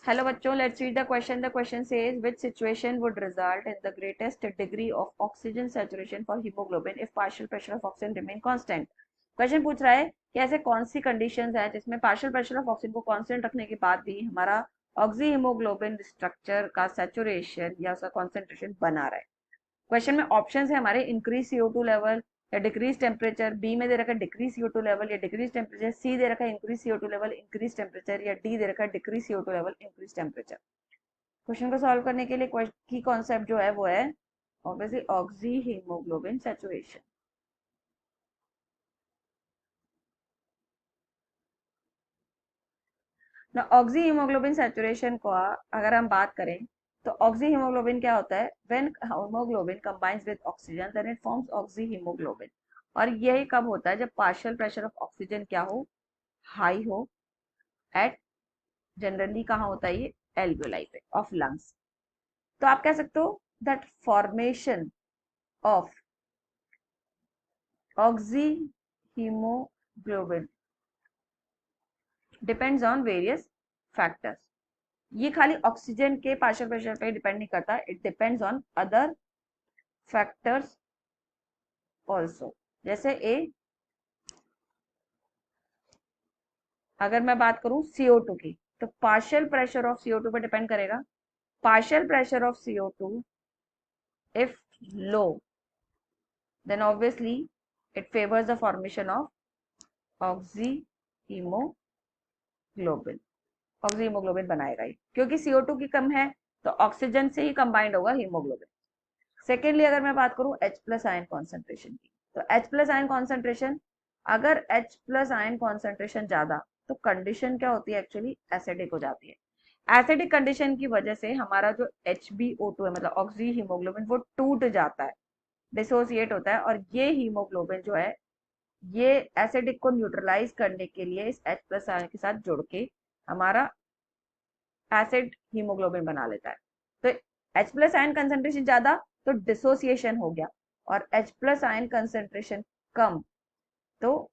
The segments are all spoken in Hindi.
हेलो बच्चों, let's read the question. The question says which situation would result in the greatest degree of oxygen saturation for haemoglobin if partial pressure of oxygen remain constant. Question पूछ रहा है कि ऐसे कौन सी कंडीशंस है जिसमें पार्शियल प्रेशर ऑफ ऑक्सीजन को कांस्टेंट रखने के बाद भी हमारा ऑक्सी हीमोग्लोबिन स्ट्रक्चर का सैचुरेशन या उसका कॉन्सेंट्रेशन बना रहा है. क्वेश्चन में ऑप्शंस है हमारे इंक्रीज CO2 लेवल या डिक्रीज टेम्परेचर, बी में दे रखा है डिक्रीज CO2 लेवल या डिक्रीज टेम्परेचर, सी दे रखा है increase CO2 level increase temperature या डी दे रखा है decrease CO2 level increase temperature. Question को सॉल्व करने के लिए की कॉन्सेप्ट जो है वो है ऑब्वियसली ऑक्सी हीमोग्लोबिन सैचुरेशन. ना ऑक्सी हीमोग्लोबिन सैचुरेशन को अगर हम बात करें तो ऑक्सी हीमोग्लोबिन क्या होता है, when haemoglobin combines with oxygen then it forms oxyhaemoglobin. और यही कब होता है, जब पार्शियल प्रेशर ऑफ ऑक्सीजन क्या हो, हाई हो, एट जनरली कहाँ होता है ये, एल्वियोलाई पे ऑफ लंग्स. तो आप कह सकते हो that formation of oxy haemoglobin depends on various factors. ये खाली ऑक्सीजन के पार्शियल प्रेशर पे डिपेंड नहीं करता, it depends on other factors also. जैसे ए, अगर मैं बात करूं CO2 की, तो पार्शियल प्रेशर ऑफ CO2 पे डिपेंड करेगा. Partial pressure of CO2 if low, then obviously it favors the formation of oxyhemoglobin. Oxyhaemoglobin बनाएगा ये, क्योंकि CO2 की कम है तो ऑक्सीजन से ही कंबाइंड होगा हीमोग्लोबिन. सेकेंडली अगर मैं बात करूं H प्लस आयन कॉन्सेंट्रेशन की, तो H प्लस आयन कॉन्सेंट्रेशन, अगर H प्लस आयन कॉन्सेंट्रेशन ज्यादा तो कंडीशन क्या होती है, एक्चुअली एसिडिक हो जाती है. एसिडिक कंडीशन की वजह से हमारा जो HbO2 है, मतलब ऑक्सी हीमोग्लोबिन, वो टूट जाता है, डिसोसिएट होता है. और ये हीमोग्लोबिन जो है ये एसिडिक को न्यूट्रलाइज करने के लिए इस H प्लस आयन के साथ जुड़ के हमारा एसिड हीमोग्लोबिन बना लेता है. तो H प्लस आयन कंसेंट्रेशन ज्यादा तो डिसोसिएशन हो गया, और H प्लस आयन कंसेंट्रेशन कम तो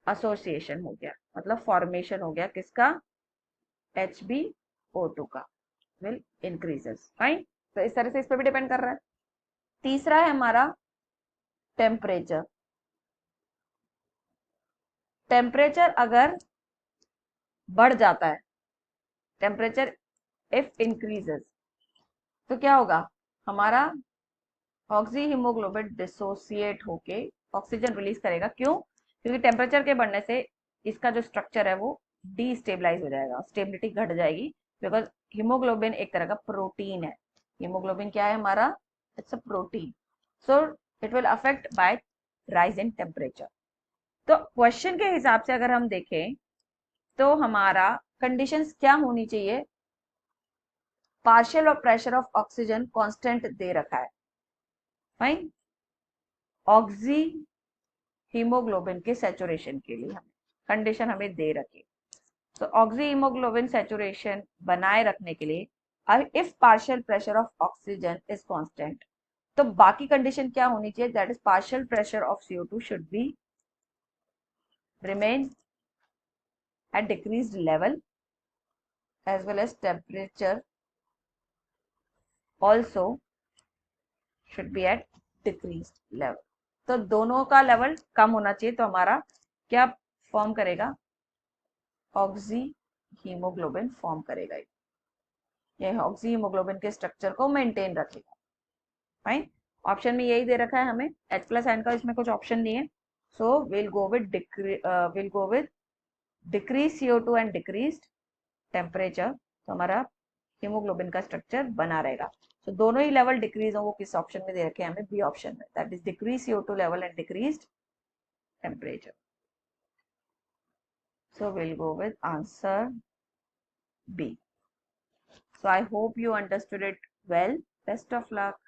एसोसिएशन हो गया, मतलब फॉर्मेशन हो गया किसका, HbO2 का, विल इंक्रीजेस. फाइन. तो इस तरह से इस पर भी डिपेंड कर रहा है. तीसरा है हमारा टेम्परेचर. टेम्परेचर अगर बढ़ जाता है, टेम्परेचर इफ इंक्रीजेस, तो क्या होगा, हमारा ऑक्सी हीमोग्लोबिन डिसोसिएट होके ऑक्सीजन रिलीज करेगा. क्यों, क्योंकि टेम्परेचर के बढ़ने से इसका जो स्ट्रक्चर है वो डीस्टेबलाइज हो जाएगा, स्टेबिलिटी घट जाएगी. बिकॉज हीमोग्लोबिन एक तरह का प्रोटीन है. हीमोग्लोबिन क्या है हमारा, it's a protein. So it will affect by rise in temperature. तो क्वेश्चन के हिसाब से अगर हम देखें तो हमारा कंडीशंस क्या होनी चाहिए, पार्शियल और प्रेशर ऑफ ऑक्सीजन कांस्टेंट दे रखा है. फाइन. ऑक्सी हीमोग्लोबिन के सैचुरेशन के लिए हमें कंडीशन हमें दे रखी. तो ऑक्सी हीमोग्लोबिन सैचुरेशन बनाए रखने के लिए if partial pressure of oxygen is constant, तो बाकी कंडीशन क्या होनी चाहिए, that is partial pressure of CO2 should be remain at decreased level as well as temperature also should be at decreased level. तो दोनों का लेवल कम होना चाहिए, तो हमारा क्या फॉर्म करेगा, ऑक्सी हीमोग्लोबिन फॉर्म करेगा. ये ऑक्सी हीमोग्लोबिन के स्ट्रक्चर को मेंटेन रखेगा. फाइन. ऑप्शन में यही दे रखा है हमें, H प्लस आयन का इसमें कुछ ऑप्शन नहीं है. So will go with decrease CO2 and decreased temperature. तो हमारा हीमोग्लोबिन का स्ट्रक्चर बना रहेगा. तो दोनों ही लेवल डिक्रीज हो, वो किस ऑप्शन में दे रखे हैं हमें, बी ऑप्शन में, that is decrease CO2 level and decreased temperature. So we'll go with answer B. So I hope you understood it well. Best of luck.